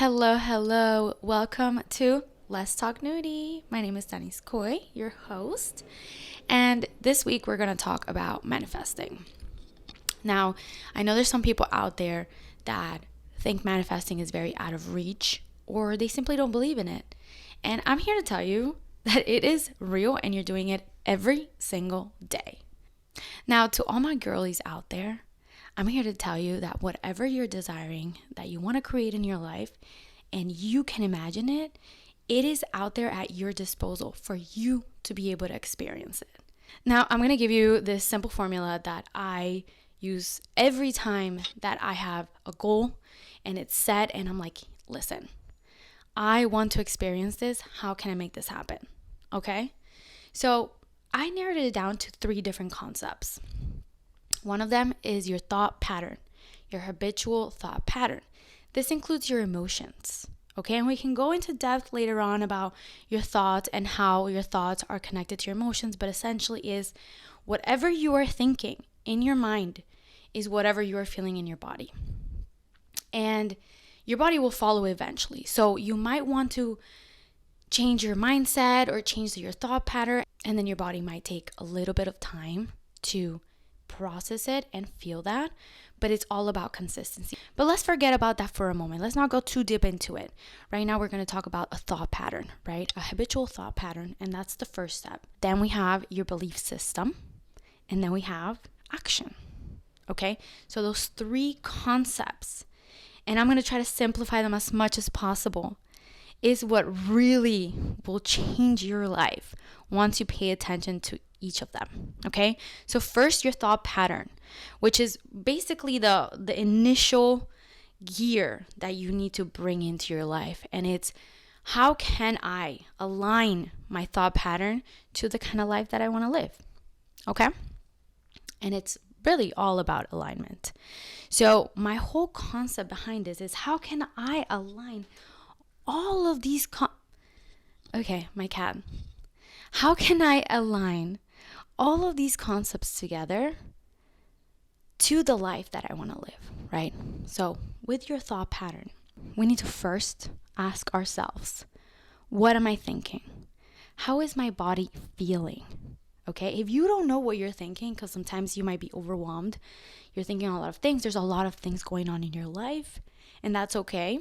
Hello. Welcome to Let's Talk Nudy. My name is Denise Coy, your host. And this week we're going to talk about manifesting. Now, I know there's some people out there that think manifesting is very out of reach or they simply don't believe in it. And I'm here to tell you that it is real and you're doing it every single day. Now, to all my girlies out there, I'm here to tell you that whatever you're desiring, that you want to create in your life, and you can imagine it, it is out there at your disposal for you to be able to experience it. Now, I'm going to give you this simple formula that I use every time that I have a goal and it's set and I'm like, listen, I want to experience this. How can I make this happen? Okay? So I narrowed it down to 3 different concepts. One of them is your thought pattern, your habitual thought pattern. This includes your emotions, okay? And we can go into depth later on about your thoughts and how your thoughts are connected to your emotions, but essentially is whatever you are thinking in your mind is whatever you are feeling in your body. And your body will follow eventually. So you might want to change your mindset or change your thought pattern, and then your body might take a little bit of time to process it and feel that, but it's all about consistency. But let's forget about that for a moment. Let's not go too deep into it. Right now, we're going to talk about a thought pattern, right? A habitual thought pattern, and that's the first step. Then we have your belief system, and then we have action, okay? So those 3 concepts, and I'm going to try to simplify them as much as possible, is what really will change your life once you pay attention to each of them, okay? So first, your thought pattern, which is basically the initial gear that you need to bring into your life. And it's, how can I align my thought pattern to the kind of life that I want to live, okay? And it's really all about alignment. So my whole concept behind this is, how can I align all of these okay, my cat. How can I align all of these concepts together to the life that I want to live, right? So with your thought pattern, we need to first ask ourselves, what am I thinking? How is my body feeling? Okay, if you don't know what you're thinking, because sometimes you might be overwhelmed, you're thinking a lot of things, there's a lot of things going on in your life, and that's okay.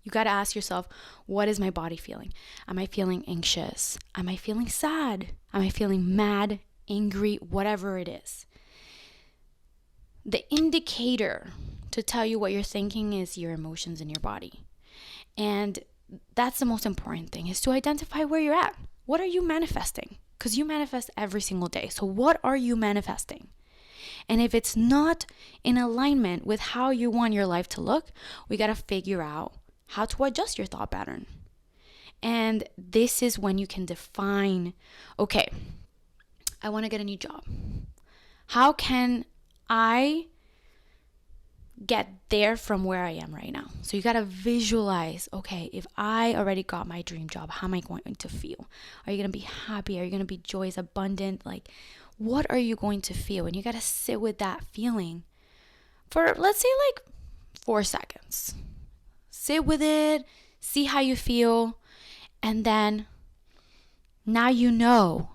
You got to ask yourself, what is my body feeling? Am I feeling anxious? Am I feeling sad? Am I feeling mad, angry, whatever it is? The indicator to tell you what you're thinking is your emotions in your body. And that's the most important thing, is to identify where you're at. What are you manifesting? Because you manifest every single day. So what are you manifesting? And if it's not in alignment with how you want your life to look, we got to figure out how to adjust your thought pattern. And this is when you can define, okay, I want to get a new job. How can I get there from where I am right now? So you got to visualize, okay, if I already got my dream job, how am I going to feel? Are you going to be happy? Are you going to be joyous, abundant? Like, what are you going to feel? And you got to sit with that feeling for, let's say, like 4 seconds. Sit with it, see how you feel, and then now you know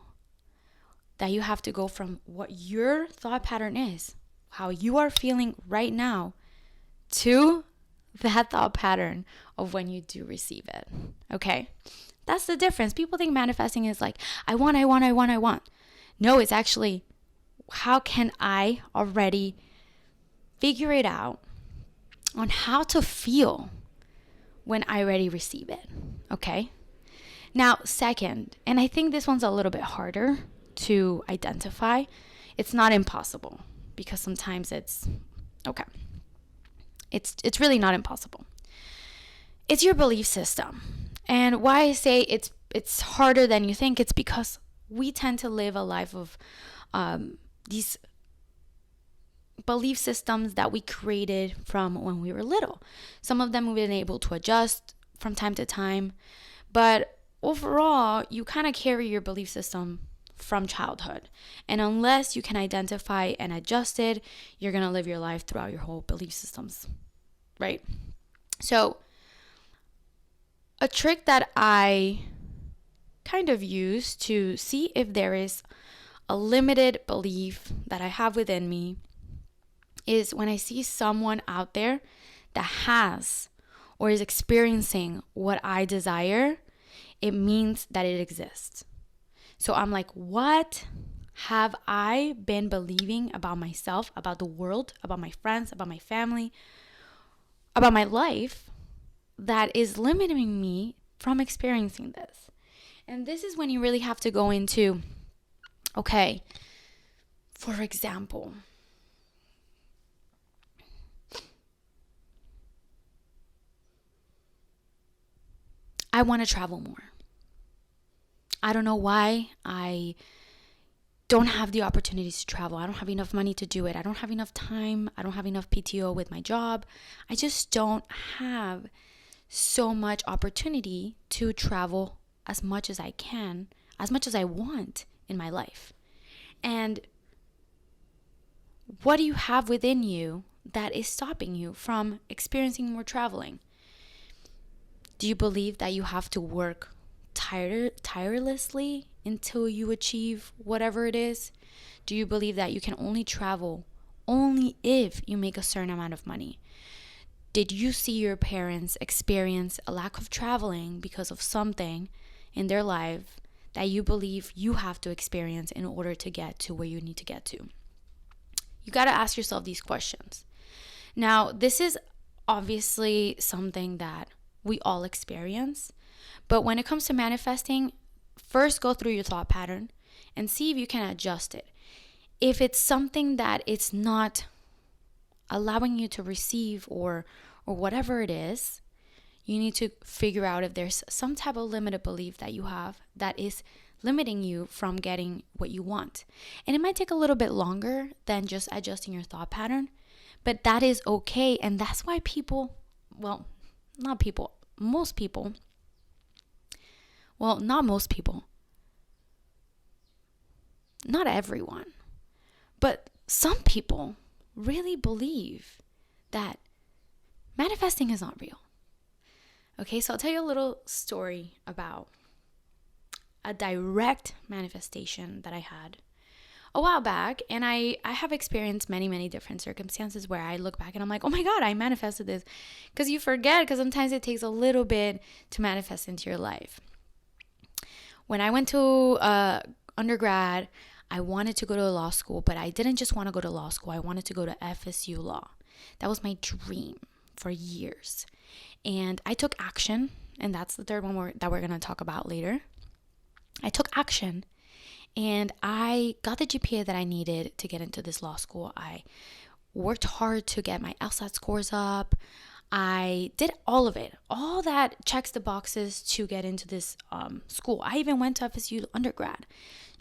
that you have to go from what your thought pattern is, how you are feeling right now, to that thought pattern of when you do receive it, okay? That's the difference. People think manifesting is like, I want. No, it's actually, how can I already figure it out on how to feel when I already receive it, okay? Now, second, and I think this one's a little bit harder to identify. It's not impossible, because sometimes it's, okay, it's really not impossible. It's your belief system. And why I say it's harder than you think, it's because we tend to live a life of these belief systems that we created from when we were little. Some of them we've been able to adjust from time to time, but overall, you kind of carry your belief system from childhood. And unless you can identify and adjust it, you're going to live your life throughout your whole belief systems, right? So a trick that I kind of use to see if there is a limited belief that I have within me is when I see someone out there that has or is experiencing what I desire, it means that it exists. So I'm like, what have I been believing about myself, about the world, about my friends, about my family, about my life that is limiting me from experiencing this? And this is when you really have to go into, okay, for example, I want to travel more. I don't know why I don't have the opportunities to travel. I don't have enough money to do it. I don't have enough time. I don't have enough PTO with my job. I just don't have so much opportunity to travel as much as I can, as much as I want in my life. And what do you have within you that is stopping you from experiencing more traveling? Do you believe that you have to work tirelessly until you achieve whatever it is? Do you believe that you can only travel only if you make a certain amount of money? Did you see your parents experience a lack of traveling because of something in their life that you believe you have to experience in order to get to where you need to get to? You got to ask yourself these questions. Now, this is obviously something that we all experience, but when it comes to manifesting, first go through your thought pattern and see if you can adjust it. If it's something that it's not allowing you to receive or whatever it is, you need to figure out if there's some type of limited belief that you have that is limiting you from getting what you want. And it might take a little bit longer than just adjusting your thought pattern, but that is okay. And that's why people, well, not people, most people, well, not most people, not everyone, but some people really believe that manifesting is not real. Okay, so I'll tell you a little story about a direct manifestation that I had a while back. And I have experienced many different circumstances where I look back and I'm like, oh my God, I manifested this. Because you forget, because sometimes it takes a little bit to manifest into your life. When I went to undergrad, I wanted to go to law school, but I didn't just want to go to law school. I wanted to go to FSU Law. That was my dream for years. And I took action, and that's the third one that we're going to talk about later. I took action, and I got the GPA that I needed to get into this law school. I worked hard to get my LSAT scores up. I did all of it. All that checks the boxes to get into this school. I even went to FSU undergrad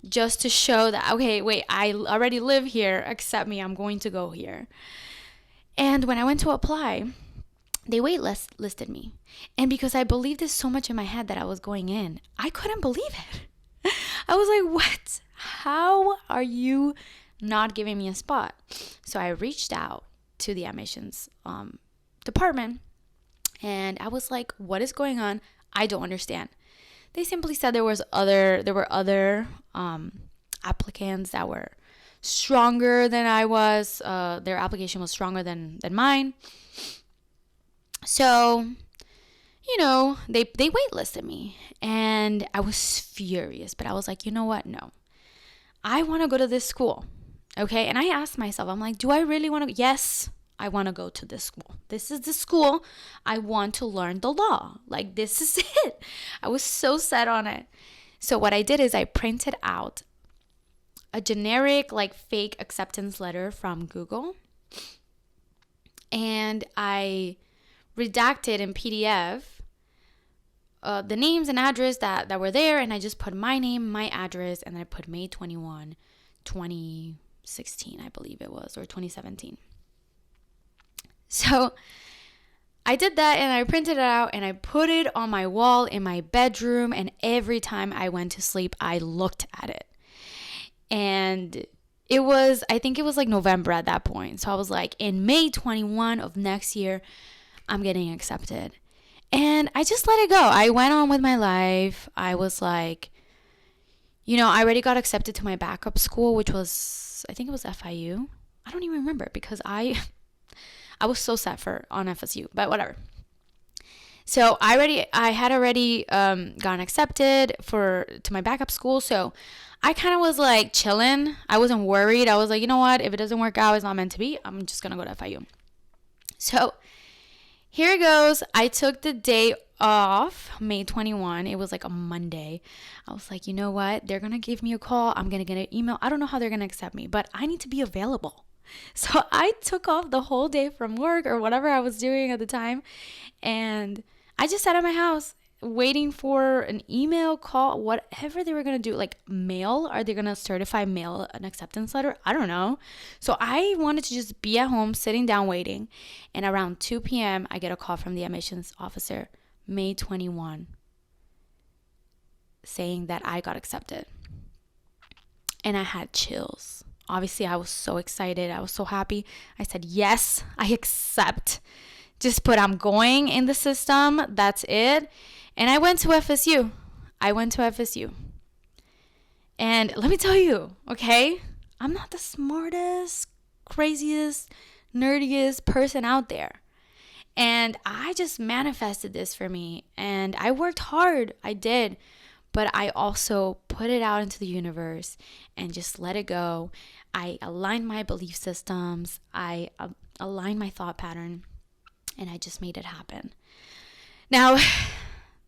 just to show that, okay, wait, I already live here. Accept me. I'm going to go here. And when I went to apply, they waitlisted me. And because I believed this so much in my head that I was going in, I couldn't believe it. I was like, what? How are you not giving me a spot? So I reached out to the admissions department and I was like, what is going on? I don't understand. They simply said there were other applicants that were stronger than I was. Their application was stronger than mine. So, you know, they waitlisted me and I was furious, but I was like, you know what? No, I want to go to this school. Okay. And I asked myself, I'm like, do I really want to? Yes, I want to go to this school. This is the school. I want to learn the law. Like, this is it. I was so set on it. So what I did is I printed out a generic, like, fake acceptance letter from Google. And I redacted in PDF the names and address that were there, and I just put my name, my address, and then I put May 21, 2016, I believe it was, or 2017. So I did that, and I printed it out, and I put it on my wall in my bedroom, and every time I went to sleep, I looked at it. And I think it was like November at that point. So I was like, in May 21 of next year, I'm getting accepted. And I just let it go. I went on with my life. I was like, I already got accepted to my backup school, which was, I think it was FIU. I don't even remember because I was so sad on FSU, but whatever. So I had already gotten accepted to my backup school. So I kind of was like chilling. I wasn't worried. I was like, you know what? If it doesn't work out, it's not meant to be. I'm just going to go to FIU. So here it goes. I took the day off, May 21. It was like a Monday. I was like, you know what? They're going to give me a call. I'm going to get an email. I don't know how they're going to accept me, but I need to be available. So I took off the whole day from work or whatever I was doing at the time. And I just sat at my house waiting for an email, call, whatever they were going to do. Like mail. Are they going to certify mail an acceptance letter? I don't know. So I wanted to just be at home sitting down waiting. And around 2 p.m., I get a call from the admissions officer, May 21, saying that I got accepted. And I had chills. Obviously, I was so excited. I was so happy. I said, yes, I accept. Just put I'm going in the system. That's it. And I went to FSU. And let me tell you, okay, I'm not the smartest, craziest, nerdiest person out there. And I just manifested this for me. And I worked hard. I did. But I also put it out into the universe and just let it go. I aligned my belief systems. I aligned my thought pattern. And I just made it happen. Now,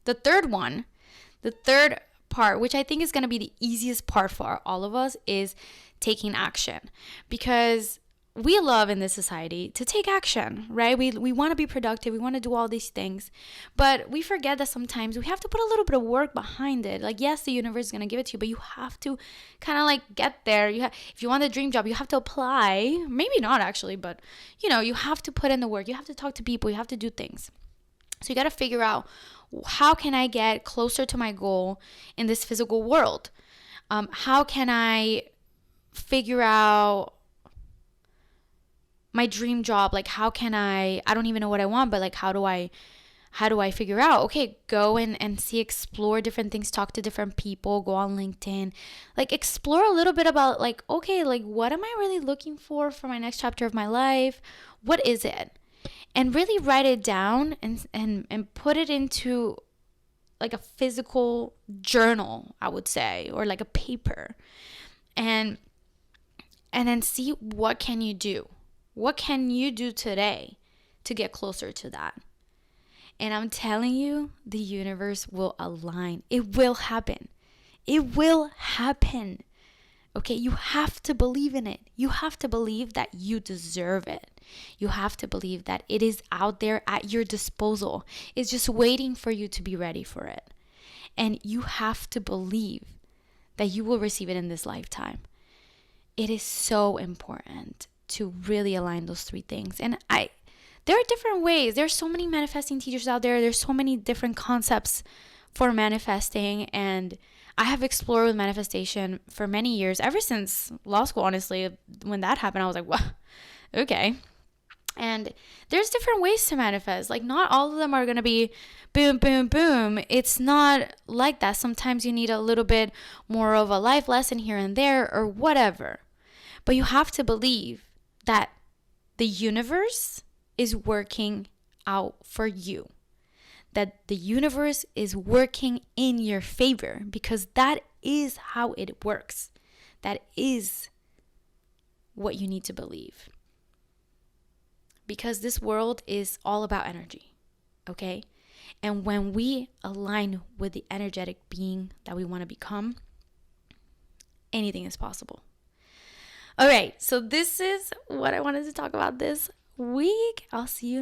the third part, which I think is going to be the easiest part for all of us, is taking action. Because we love in this society to take action, right? We want to be productive. We want to do all these things. But we forget that sometimes we have to put a little bit of work behind it. Like, yes, the universe is going to give it to you, but you have to kind of like get there. If you want the dream job, you have to apply. Maybe not actually, but you have to put in the work. You have to talk to people. You have to do things. So you got to figure out, how can I get closer to my goal in this physical world? How can I figure out my dream job? Like, how can I don't even know what I want, but like, how do I figure out? Okay, go and explore different things, talk to different people, go on LinkedIn, like explore a little bit about like, okay, like what am I really looking for my next chapter of my life? What is it? And really write it down and put it into like a physical journal, I would say, or like a paper. And then see, what can you do? What can you do today to get closer to that? And I'm telling you, the universe will align. It will happen. It will happen. Okay, you have to believe in it. You have to believe that you deserve it. You have to believe that it is out there at your disposal. It's just waiting for you to be ready for it. And you have to believe that you will receive it in this lifetime. It is so important to really align those three things. And there are different ways. There's so many manifesting teachers out there. There's so many different concepts for manifesting. And I have explored with manifestation for many years, ever since law school, honestly. When that happened, I was like, well, okay. And there's different ways to manifest. Like, not all of them are going to be boom, boom, boom. It's not like that. Sometimes you need a little bit more of a life lesson here and there or whatever. But you have to believe that the universe is working out for you. That the universe is working in your favor, because that is how it works. That is what you need to believe. Because this world is all about energy, okay? And when we align with the energetic being that we want to become, anything is possible. All right, so this is what I wanted to talk about this week. I'll see you